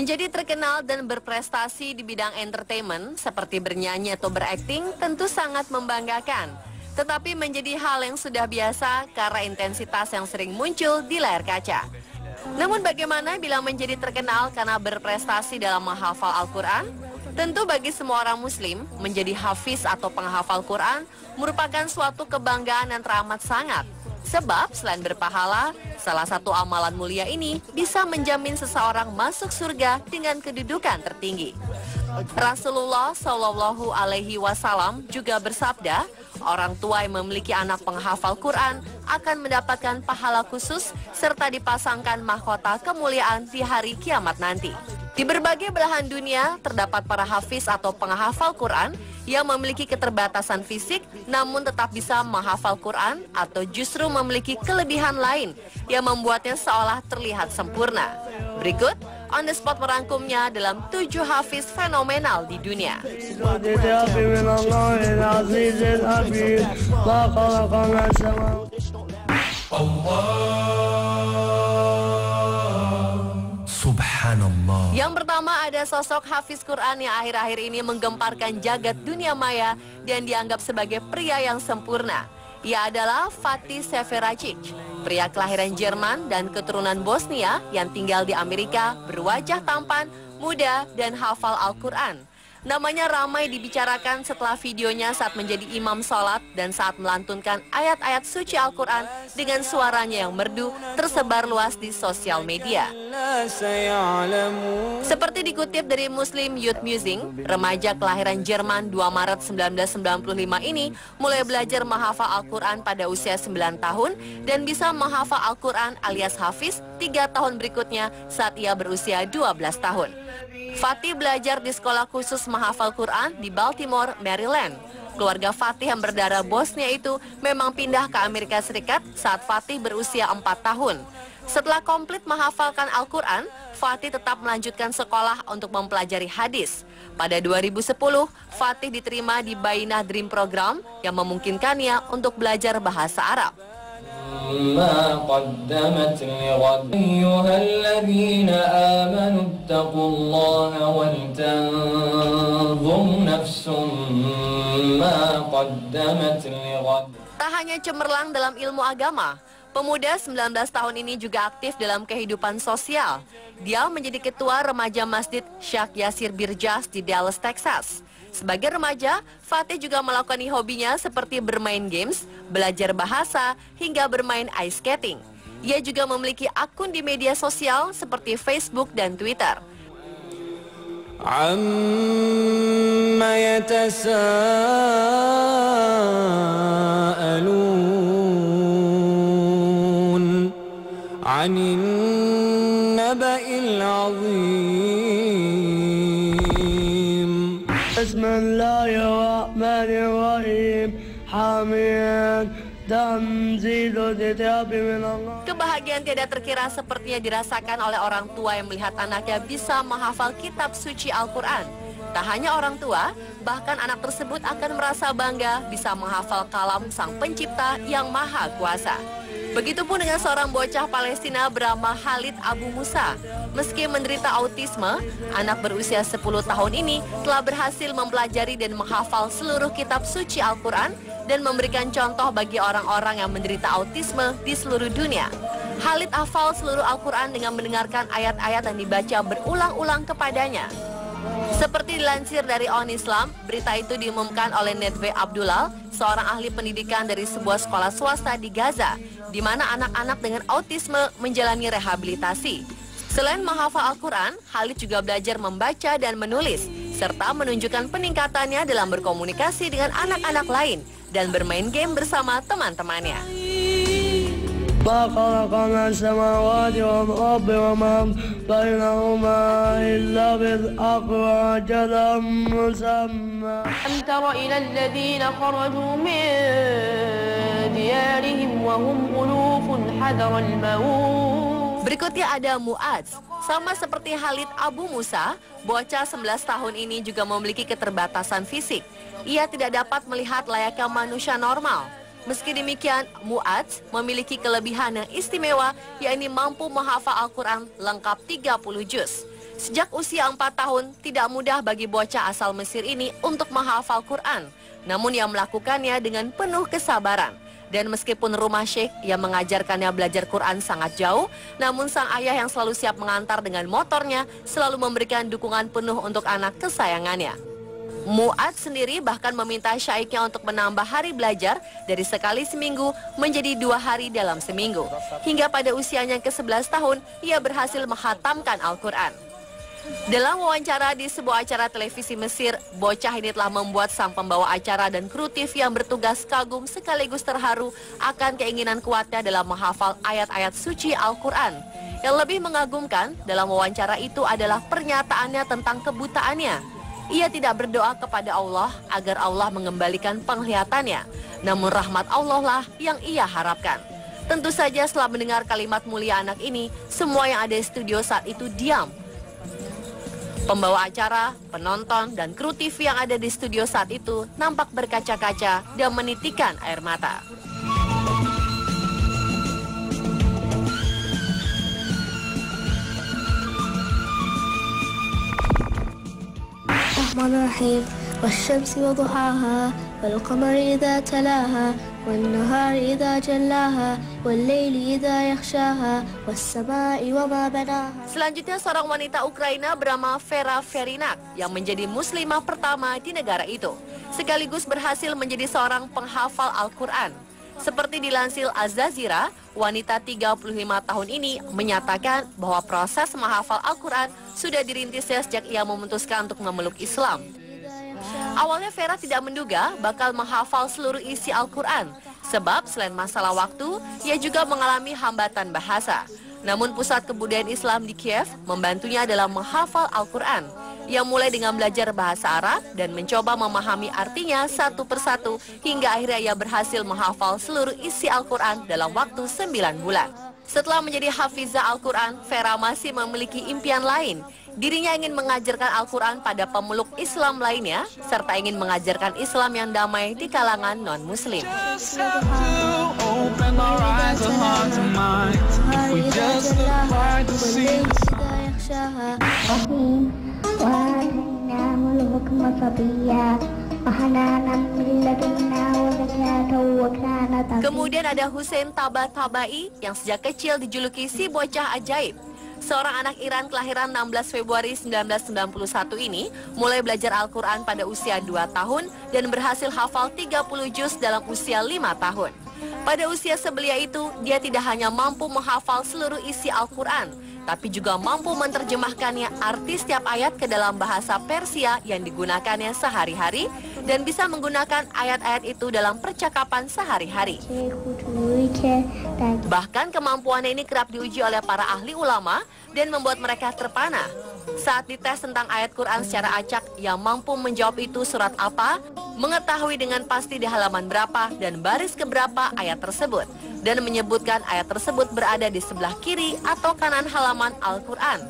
Menjadi terkenal dan berprestasi di bidang entertainment seperti bernyanyi atau berakting tentu sangat membanggakan. Tetapi menjadi hal yang sudah biasa karena intensitas yang sering muncul di layar kaca. Namun bagaimana bila menjadi terkenal karena berprestasi dalam menghafal Al-Quran? Tentu bagi semua orang muslim, menjadi hafiz atau penghafal Quran merupakan suatu kebanggaan yang teramat sangat. Sebab selain berpahala, salah satu amalan mulia ini bisa menjamin seseorang masuk surga dengan kedudukan tertinggi. Rasulullah Shallallahu Alaihi Wasallam juga bersabda, orang tua yang memiliki anak penghafal Quran akan mendapatkan pahala khusus serta dipasangkan mahkota kemuliaan di hari kiamat nanti. Di berbagai belahan dunia terdapat para hafiz atau penghafal Quran yang memiliki keterbatasan fisik namun tetap bisa menghafal Quran atau justru memiliki kelebihan lain yang membuatnya seolah terlihat sempurna. Berikut On The Spot merangkumnya dalam 7 hafiz fenomenal di dunia. Yang pertama ada sosok hafiz Quran yang akhir-akhir ini menggemparkan jagat dunia maya dan dianggap sebagai pria yang sempurna. Ia adalah Fatih Severacic, pria kelahiran Jerman dan keturunan Bosnia yang tinggal di Amerika, berwajah tampan, muda, dan hafal Al-Quran. Namanya ramai dibicarakan setelah videonya saat menjadi imam sholat dan saat melantunkan ayat-ayat suci Al-Quran dengan suaranya yang merdu tersebar luas di sosial media. Seperti dikutip dari Muslim Youth Musing, remaja kelahiran Jerman 2 Maret 1995 ini mulai belajar menghafal Al-Quran pada usia 9 tahun dan bisa menghafal Al-Quran alias hafiz 3 tahun berikutnya saat ia berusia 12 tahun. Fatih belajar di sekolah khusus menghafal Quran di Baltimore, Maryland. Keluarga Fatih yang berdarah Bosnia itu memang pindah ke Amerika Serikat saat Fatih berusia 4 tahun. Setelah komplit menghafalkan Al-Quran, Fatih tetap melanjutkan sekolah untuk mempelajari hadis. Pada 2010, Fatih diterima di Bainah Dream Program yang memungkinkannya untuk belajar bahasa Arab. ما قدمت لغد أيها الذين آمنوا اتقوا الله ولتنظر نفس ما قدمت لغد. Tak hanya cemerlang dalam ilmu agama, pemuda 19 tahun ini juga aktif dalam kehidupan sosial. Dia menjadi ketua remaja Masjid Syekh Yasir Birjas di Dallas, Texas. Sebagai remaja, Fatih juga melakukan hobinya seperti bermain games, belajar bahasa, hingga bermain ice skating. Ia juga memiliki akun di media sosial seperti Facebook dan Twitter. Amma yatasaalun 'anil naba'il 'azim. Bismillahirrahmanirrahim. Hamid tanzil kitabi min Allah. Kebahagiaan tidak terkira sepertinya dirasakan oleh orang tua yang melihat anaknya bisa menghafal kitab suci Al-Quran. Tak hanya orang tua, bahkan anak tersebut akan merasa bangga bisa menghafal kalam Sang Pencipta yang Maha Kuasa. Begitupun dengan seorang bocah Palestina bernama Khalid Abu Musa. Meski menderita autisme, anak berusia 10 tahun ini telah berhasil mempelajari dan menghafal seluruh kitab suci Al-Quran dan memberikan contoh bagi orang-orang yang menderita autisme di seluruh dunia. Khalid hafal seluruh Al-Quran dengan mendengarkan ayat-ayat yang dibaca berulang-ulang kepadanya. Seperti dilansir dari On Islam, berita itu diumumkan oleh Nedve Abdullah, seorang ahli pendidikan dari sebuah sekolah swasta di Gaza, di mana anak-anak dengan autisme menjalani rehabilitasi. Selain menghafal Al-Quran, Khalid juga belajar membaca dan menulis, serta menunjukkan peningkatannya dalam berkomunikasi dengan anak-anak lain dan bermain game bersama teman-temannya. ما خلقنا السماوات والأرض وما بينهما إلا بالحق وأجل مسمى. ألم تر إلى الذين خرجوا من ديارهم وهم ألوف حذر الموت. Berikutnya ada Mu'adz. Sama seperti Khalid Abu Musa, bocah 11 tahun ini juga memiliki keterbatasan fisik. Ia tidak dapat melihat layaknya manusia normal. Meski demikian, Mu'adz memiliki kelebihan yang istimewa, yakni mampu menghafal Al-Quran lengkap 30 juz. Sejak usia 4 tahun, tidak mudah bagi bocah asal Mesir ini untuk menghafal Quran. Namun ia melakukannya dengan penuh kesabaran. Dan meskipun rumah Syekh yang mengajarkannya belajar Quran sangat jauh, namun sang ayah yang selalu siap mengantar dengan motornya selalu memberikan dukungan penuh untuk anak kesayangannya. Mu'ad sendiri bahkan meminta syaiknya untuk menambah hari belajar dari sekali seminggu menjadi 2 hari dalam seminggu. Hingga pada usianya ke-11 tahun, ia berhasil menghatamkan Al-Quran. Dalam wawancara di sebuah acara televisi Mesir, bocah ini telah membuat sang pembawa acara dan kru TV yang bertugas kagum sekaligus terharu akan keinginan kuatnya dalam menghafal ayat-ayat suci Al-Quran. Yang lebih mengagumkan dalam wawancara itu adalah pernyataannya tentang kebutaannya. Ia tidak berdoa kepada Allah agar Allah mengembalikan penglihatannya, namun rahmat Allah lah yang ia harapkan. Tentu saja setelah mendengar kalimat mulia anak ini, semua yang ada di studio saat itu diam. Pembawa acara, penonton, dan kru TV yang ada di studio saat itu nampak berkaca-kaca dan menitikan air mata. الرحيم والشمس وضحاها والقمر إذا تلاها والنهار إذا جلاها والليل إذا يغشاها والسماء وما بناها. Selanjutnya seorang wanita Ukraina bernama Vera Verinak yang menjadi muslimah pertama di negara itu, sekaligus berhasil menjadi seorang penghafal Al-Quran. Seperti dilansir Az-Zazira, wanita 35 tahun ini menyatakan bahwa proses menghafal Al-Quran sudah dirintisnya sejak ia memutuskan untuk memeluk Islam. Awalnya Vera tidak menduga bakal menghafal seluruh isi Al-Quran, sebab selain masalah waktu, ia juga mengalami hambatan bahasa. Namun pusat kebudayaan Islam di Kiev membantunya dalam menghafal Al-Quran. Ia mulai dengan belajar bahasa Arab dan mencoba memahami artinya satu persatu hingga akhirnya ia berhasil menghafal seluruh isi Al-Quran dalam waktu 9 bulan. Setelah menjadi hafizah Al-Quran, Vera masih memiliki impian lain. Dirinya ingin mengajarkan Al-Quran pada pemeluk Islam lainnya, serta ingin mengajarkan Islam yang damai di kalangan non-Muslim. Kemudian ada Hussein Tabatabai yang sejak kecil dijuluki si bocah ajaib. Seorang anak Iran kelahiran 16 Februari 1991 ini mulai belajar Al-Quran pada usia 2 tahun dan berhasil hafal 30 juz dalam usia 5 tahun. Pada usia sebelia itu, dia tidak hanya mampu menghafal seluruh isi Al-Quran, tapi juga mampu menerjemahkannya arti setiap ayat ke dalam bahasa Persia yang digunakannya sehari-hari dan bisa menggunakan ayat-ayat itu dalam percakapan sehari-hari. Bahkan kemampuannya ini kerap diuji oleh para ahli ulama dan membuat mereka terpana. Saat dites tentang ayat Quran secara acak, yang mampu menjawab itu surat apa, mengetahui dengan pasti di halaman berapa dan baris keberapa ayat tersebut, dan menyebutkan ayat tersebut berada di sebelah kiri atau kanan halaman Al-Quran.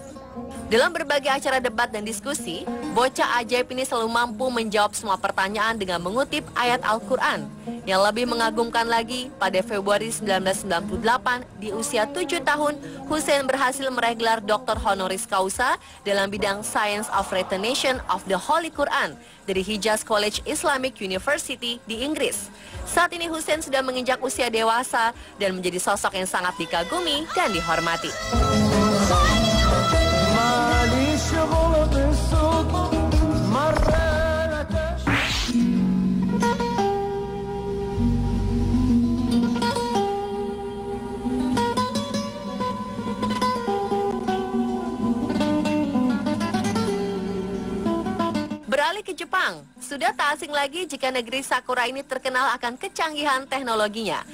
Dalam berbagai acara debat dan diskusi, bocah ajaib ini selalu mampu menjawab semua pertanyaan dengan mengutip ayat Al-Quran. Yang lebih mengagumkan lagi, pada Februari 1998, di usia 7 tahun, Hussein berhasil meraih gelar Dr. Honoris Causa dalam bidang Science of Retention of the Holy Quran dari Hijaz College Islamic University di Inggris. Saat ini Hussein sudah menginjak usia dewasa dan menjadi sosok yang sangat dikagumi dan dihormati. Beralih ke Jepang, sudah tak asing lagi jika negeri Sakura ini terkenal akan kecanggihan teknologinya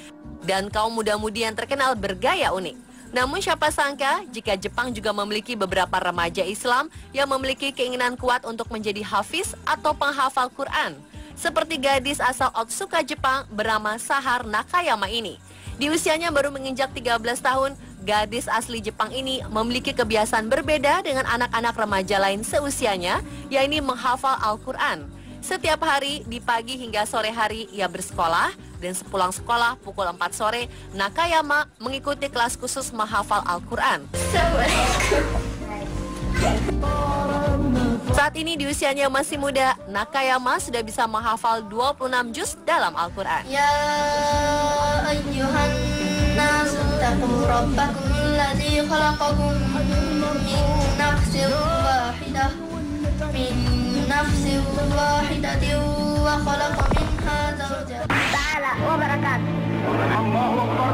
dan kaum muda-mudi yang terkenal bergaya unik. Namun siapa sangka jika Jepang juga memiliki beberapa remaja Islam yang memiliki keinginan kuat untuk menjadi hafiz atau penghafal Quran. Seperti gadis asal Otsuka, Jepang bernama Sahar Nakayama ini. Di usianya baru menginjak 13 tahun, gadis asli Jepang ini memiliki kebiasaan berbeda dengan anak-anak remaja lain seusianya, yaitu menghafal Al-Quran. Setiap hari, di pagi hingga sore hari, ia bersekolah, dan sepulang sekolah pukul 4 sore, Nakayama mengikuti kelas khusus menghafal Al-Quran. Saat ini di usianya masih muda, Nakayama sudah bisa menghafal 26 juz dalam Al-Quran. Ya ayyuhan nas taqu rabbakum alladzi khalaqakum min nafsin wahidatin wa khalaqa minha zawjaha. Ta'ala wa barakatuh. Allahu Akbar.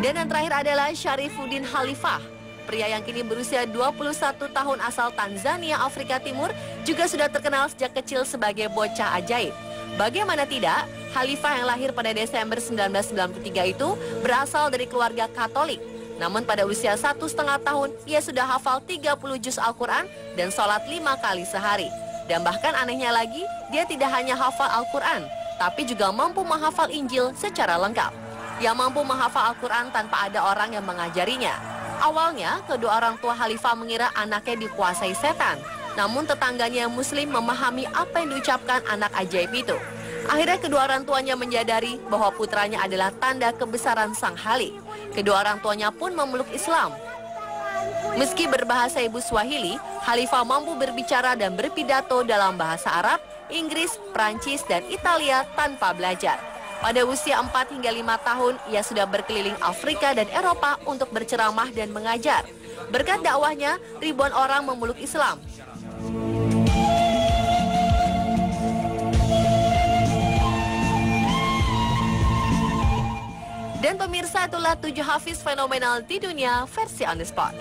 Dan yang terakhir adalah Syarifuddin Khalifah. Pria yang kini berusia 21 tahun asal Tanzania, Afrika Timur, juga sudah terkenal sejak kecil sebagai bocah ajaib. Bagaimana tidak, Khalifah yang lahir pada Desember 1993 itu berasal dari keluarga Katolik. Namun pada usia 1,5 tahun, ia sudah hafal 30 juz Al-Quran dan sholat 5 kali sehari. Dan bahkan anehnya lagi, dia tidak hanya hafal Al-Quran, tapi juga mampu menghafal Injil secara lengkap. Ia mampu menghafal Al-Quran tanpa ada orang yang mengajarinya. Awalnya, kedua orang tua Khalifah mengira anaknya dikuasai setan. Namun tetangganya yang muslim memahami apa yang diucapkan anak ajaib itu. Akhirnya kedua orang tuanya menyadari bahwa putranya adalah tanda kebesaran sang Khalik. Kedua orang tuanya pun memeluk Islam. Meski berbahasa ibu Swahili, Khalifah mampu berbicara dan berpidato dalam bahasa Arab, Inggris, Prancis, dan Italia tanpa belajar. Pada usia 4 hingga 5 tahun, ia sudah berkeliling Afrika dan Eropa untuk berceramah dan mengajar. Berkat dakwahnya, ribuan orang memeluk Islam. Dan pemirsa, itulah 7 hafiz fenomenal di dunia versi On The Spot.